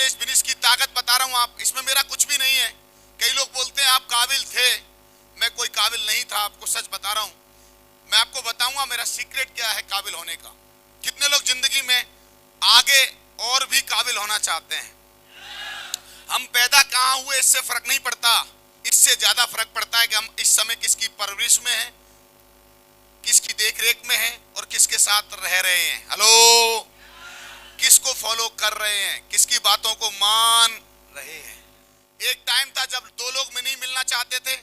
इस बिजनेस की ताकत बता रहा हूं, आप इसमें मेरा कुछ भी नहीं है। कई लोग बोलते हैं आप काबिल थे, मैं कोई काबिल नहीं था, आपको सच बता रहा हूं। मैं आपको बताऊंगा मेरा सीक्रेट क्या है काबिल होने का। कितने लोग जिंदगी में आगे और भी काबिल होना चाहते हैं। हम पैदा कहाँ हुए इससे फर्क नहीं पड़ता, इससे ज्यादा फर्क पड़ता है कि हम इस समय किसकी परवरिश में हैं, किसकी देखरेख में हैं और किसके साथ रह रहे हैं। हेलो, किसको फॉलो कर रहे हैं, किसकी बातों को मान रहे हैं। एक टाइम था जब दो लोग में नहीं मिलना चाहते थे,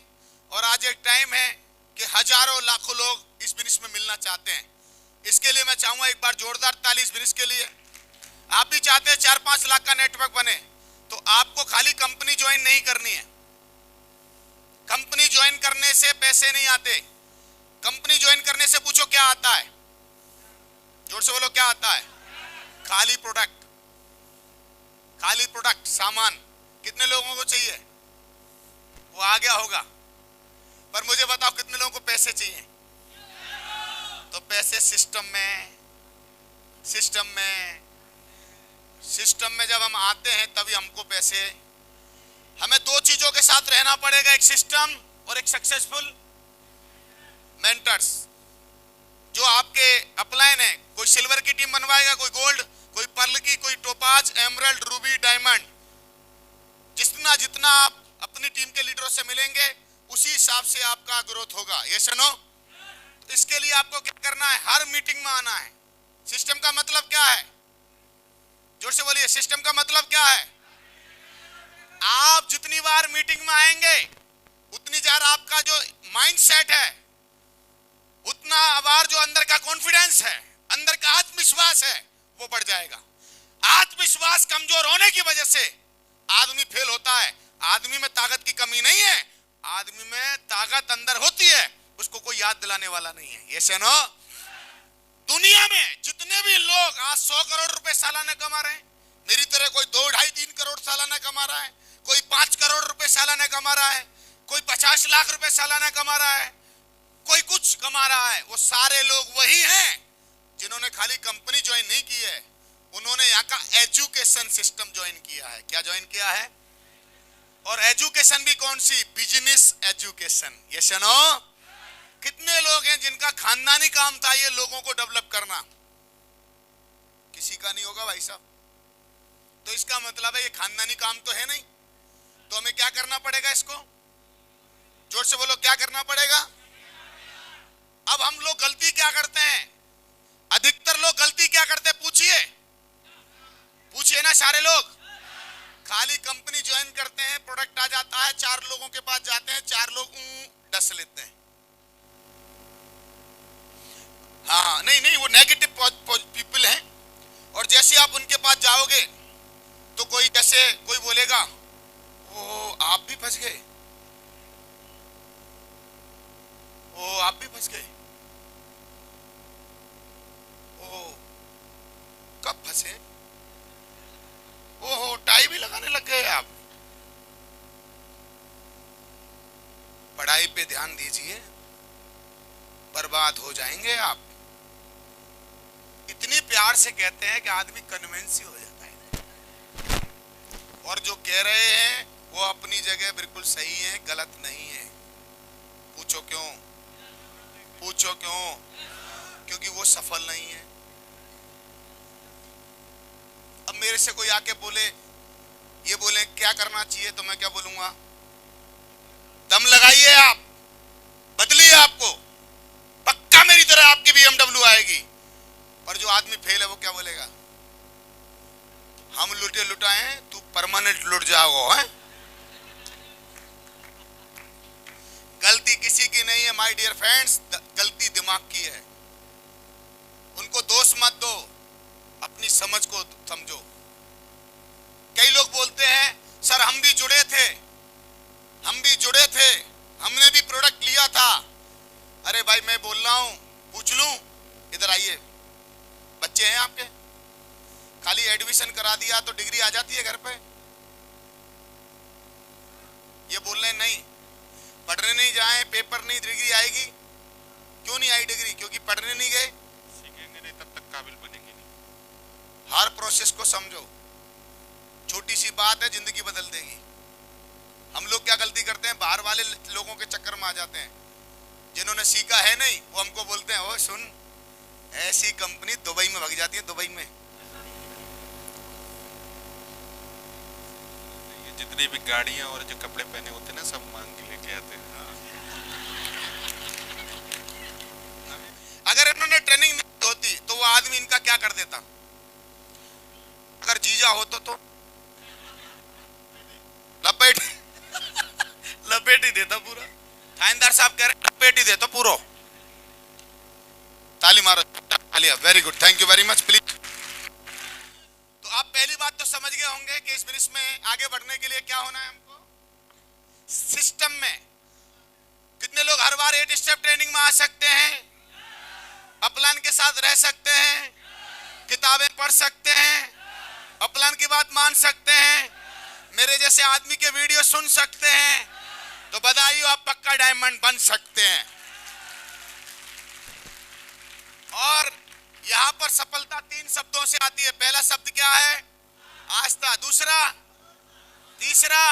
और आज एक टाइम है कि हजारों लाखों लोग इस बिजनेस में मिलना चाहते हैं। इसके लिए मैं चाहूंगा एक बार जोरदार ताली इस बिजनेस के लिए। आप भी चाहते हैं 4-5 लाख का नेटवर्क बने, तो आपको खाली कंपनी ज्वाइन नहीं करनी है। कंपनी ज्वाइन करने से पैसे नहीं आते, कंपनी ज्वाइन करने से पूछो क्या आता है, जोर से बोलो क्या आता है। खाली प्रोडक्ट, खाली प्रोडक्ट, सामान। कितने लोगों को चाहिए, वो आ गया होगा, पर मुझे बताओ कितने लोगों को पैसे चाहिए। तो पैसे सिस्टम में, सिस्टम में, सिस्टम में जब हम आते हैं तभी हमको पैसे। हमें दो चीजों के साथ रहना पड़ेगा, एक सिस्टम और एक सक्सेसफुल मेंटर्स। जो आपके अपलाइन है, कोई सिल्वर की टीम बनवाएगा, कोई गोल्ड, कोई पर्ल की, कोई टोपाज, एमरल्ड, रूबी, डायमंड। जितना जितना आप अपनी टीम के लीडरों से मिलेंगे उसी हिसाब से आपका ग्रोथ होगा। ये सुनो, तो इसके लिए आपको क्या करना है, हर मीटिंग में आना है। सिस्टम का मतलब क्या है, जोर से बोलिए, सिस्टम का मतलब क्या है। आप जितनी बार मीटिंग में आएंगे उतनी बार आपका जो माइंड सेट है, उतना बार जो अंदर का कॉन्फिडेंस है, अंदर का आत्मविश्वास है, वो बढ़ जाएगा। आत्मविश्वास कमजोर होने की वजह से आदमी फेल होता है। आदमी में ताकत की कमी नहीं है, आदमी में ताकत अंदर होती है, उसको कोई याद दिलाने वाला नहीं है। ये सुनो, दुनिया में जितने भी लोग आज 100 करोड़ रुपए सालाना कमा रहे हैं, मेरी तरह कोई 2, 2.5, 3 करोड़ सालाना कमा रहा है, कोई 5 करोड़ रुपए सालाना कमा रहा है, कोई 50 लाख रुपए सालाना कमा रहा है, कोई कुछ कमा रहा है, वो सारे लोग वही हैं जिन्होंने खाली कंपनी ज्वाइन नहीं की है, उन्होंने यहाँ का एजुकेशन सिस्टम ज्वाइन किया है। क्या ज्वाइन किया है, और एजुकेशन भी कौन सी, बिजनेस एजुकेशन। ये सुनो, कितने लोग हैं जिनका खानदानी काम था ये लोगों को डेवलप करना, किसी का नहीं होगा भाई साहब। तो इसका मतलब है ये खानदानी काम तो है नहीं, तो हमें क्या करना पड़ेगा, इसको जोर से बोलो, क्या करना पड़ेगा। अब हम लोग गलती क्या करते हैं, अधिकतर लोग गलती क्या करते हैं, पूछिए, पूछिए ना सारे लोग। खाली कंपनी ज्वाइन करते हैं, प्रोडक्ट आ जाता है, 4 लोगों के पास जाते हैं, 4 लोग डस लेते हैं। हाँ, नहीं नहीं, वो नेगेटिव पीपल हैं, और जैसे आप उनके पास जाओगे तो कोई कैसे, कोई बोलेगा ओ आप भी फंस गए, ओ आप भी फंस गए, ओ कब फंसे, ओहो टाई भी लगाने लग गए आप। पढ़ाई पे ध्यान दीजिए, बर्बाद हो जाएंगे आप। इतनी प्यार से कहते हैं कि आदमी कन्विंस ही हो जाता है। और जो कह रहे हैं वो अपनी जगह बिल्कुल सही है, गलत नहीं है। पूछो क्यों, पूछो क्यों, क्योंकि वो सफल नहीं है। अब मेरे से कोई आके बोले, ये बोले क्या करना चाहिए, तो मैं क्या बोलूंगा, दम लगाइए आप, बदलिए, आपको पक्का मेरी तरह आपकी BMW आएगी। पर जो आदमी फेल है वो क्या बोलेगा, हम लुटे लुटाए, तू परमानेंट लुट जाओ है। गलती किसी की नहीं है माय डियर फ्रेंड्स, गलती दिमाग की है। उनको दोष मत दो, अपनी समझ को समझो। कई लोग बोलते हैं सर हम भी जुड़े थे, हम भी जुड़े थे, हमने भी प्रोडक्ट लिया था। अरे भाई मैं बोल रहा हूं, पूछ लूं, इधर आइए, बच्चे हैं आपके, खाली एडमिशन करा दिया तो डिग्री आ जाती है घर पे। ये बोल रहे नहीं, पढ़ने नहीं जाए, पेपर नहीं, डिग्री आएगी। क्यों नहीं आई डिग्री, क्योंकि पढ़ने नहीं गए, सीखेंगे नहीं तब तक काबिल बनेंगे नहीं। हर प्रोसेस को समझो। छोटी सी बात है, जिंदगी बदल देगी। हम लोग क्या गलती करते हैं, बाहर वाले लोगों के चक्कर में आ जाते हैं। जिन्होंने सीखा है नहीं वो हमको बोलते हैं, ओ सुन, ऐसी कंपनी दुबई में भाग जाती है, दुबई में। ये जितनी भी गाड़ियां और जो कपड़े पहने होते हैं ना, सब मांग के लेके आते हैं। अगर इन्होंने ट्रेनिंग नहीं होती तो वो आदमी इनका क्या कर देता। अगर जीजा होता तो लपेट लपेट ही देता पूरा। थानेदार साहब कह रहे लपेट ही देता पूरा। ताली मारो, तालिया, very good, thank you very much, please. तो आप पहली बात तो समझ गए होंगे कि इस बिजनेस में आगे बढ़ने के लिए क्या होना है हमको। सिस्टम में कितने लोग हर बार 8 स्टेप ट्रेनिंग में आ सकते हैं, अपलाइन के साथ रह सकते हैं, किताबें पढ़ सकते हैं, अपलाइन की बात मान सकते हैं, मेरे जैसे आदमी के वीडियो सुन सकते हैं, तो बधाई हो, आप पक्का डायमंड बन सकते हैं। और यहां पर सफलता 3 शब्दों से आती है। पहला शब्द क्या है? आस्था। दूसरा, तीसरा,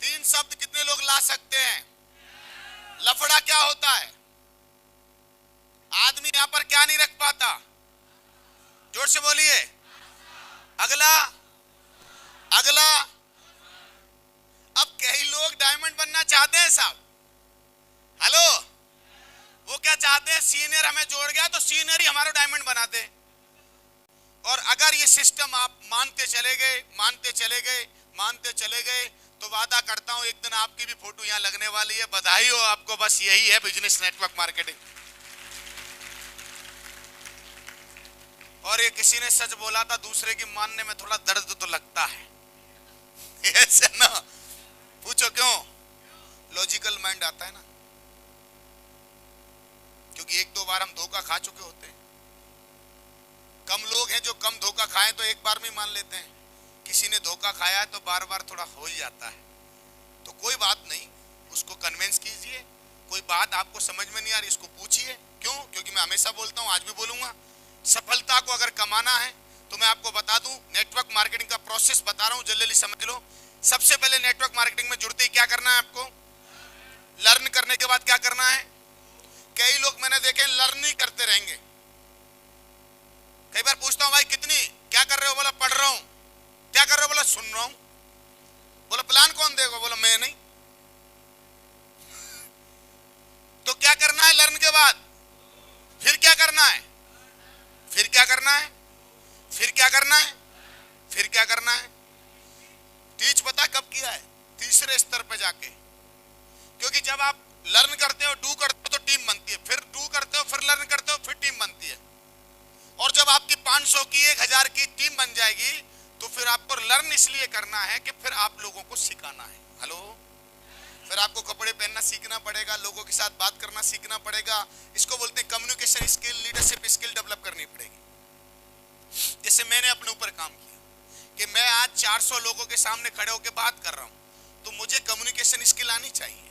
3 शब्द कितने लोग ला सकते हैं? लफड़ा क्या होता है? आदमी यहां पर क्या नहीं रख पाता? जोर से बोलिए। अगला, अगला। अब कई लोग डायमंड बनना चाहते हैं साहब, हेलो, वो क्या चाहते हैं, सीनियर हमें जोड़ गया तो सीनियर ही हमारा डायमंड बना दे। और अगर ये सिस्टम आप मानते चले गए, मानते चले गए, मानते चले गए, तो वादा करता हूं एक दिन आपकी भी फोटो यहां लगने वाली है। बधाई हो आपको। बस यही है बिजनेस नेटवर्क मार्केटिंग। और ये किसी ने सच बोला था, दूसरे की मानने में थोड़ा दर्द तो लगता है, ऐसे ना पूछो क्यों? लॉजिकल माइंड आता है ना, क्योंकि 1-2 बार हम धोखा खा चुके होते हैं। कम लोग हैं जो कम धोखा खाएं तो एक बार में मान लेते हैं। किसी ने धोखा खाया है तो बार बार थोड़ा हो ही जाता है। तो कोई बात नहीं, उसको कन्विंस कीजिए। कोई बात आपको समझ में नहीं आ रही, इसको पूछिए। क्यों? क्योंकि मैं हमेशा बोलता हूं, आज भी बोलूंगा, सफलता को अगर कमाना है तो मैं आपको बता दूं, नेटवर्क मार्केटिंग का प्रोसेस बता रहा हूं, जल्दी समझ लो। सबसे पहले नेटवर्क मार्केटिंग में जुड़ते ही क्या करना है आपको? लर्न करने के बाद क्या करना है? कई लोग मैंने देखे लर्न ही करते रहेंगे। कई बार पूछता हूं, भाई कितनी, क्या कर रहे हो? बोला पढ़ रहा हूं। क्या कर रहे हो? बोला सुन रहा हूं। बोला प्लान कौन देगा? बोला मैं नहीं। तो क्या करना है लर्न के बाद? फिर क्या करना है? फिर क्या करना है? फिर क्या करना है? फिर क्या करना है? टीच पता कब किया है? तीसरे स्तर पे जाके। क्योंकि जब आप लर्न करते हो, डू करते हो तो टीम बनती है, फिर डू करते हो, फिर लर्न करते हो, फिर टीम बनती है। और जब आपकी 500 की 1000 की टीम बन जाएगी तो फिर आपको लर्न इसलिए करना है कि फिर आप लोगों को सिखाना है। हेलो, फिर आपको कपड़े पहनना सीखना पड़ेगा, लोगों के साथ बात करना सीखना पड़ेगा। इसको बोलते हैं communication skill, leadership skill develop करनी पड़ेगी। जैसे मैंने अपने ऊपर काम किया कि मैं आज 400 लोगों के सामने खड़े होकर बात कर रहा हूं, तो मुझे कम्युनिकेशन स्किल आनी चाहिए।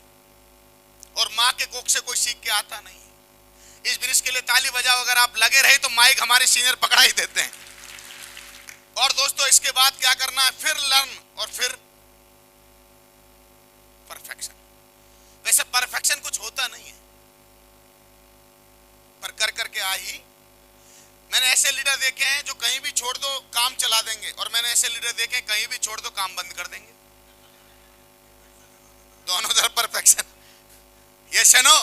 और माँ के कोख से कोई सीख के आता नहीं। इस बिजनेस के लिए ताली बजाओ। अगर आप लगे रहे तो माइक हमारे सीनियर पकड़ा ही देते हैं। और दोस्तों इसके बाद क्या करना है? फिर लर्न और फिर परफेक्शन। वैसे परफेक्शन कुछ होता नहीं है, पर कर करके आ ही। मैंने ऐसे लीडर देखे हैं जो कहीं भी छोड़ दो काम चला देंगे, और मैंने ऐसे लीडर देखे हैं कहीं भी छोड़ दो काम बंद कर देंगे। दोनों तरफ परफेक्शन। यस या नो?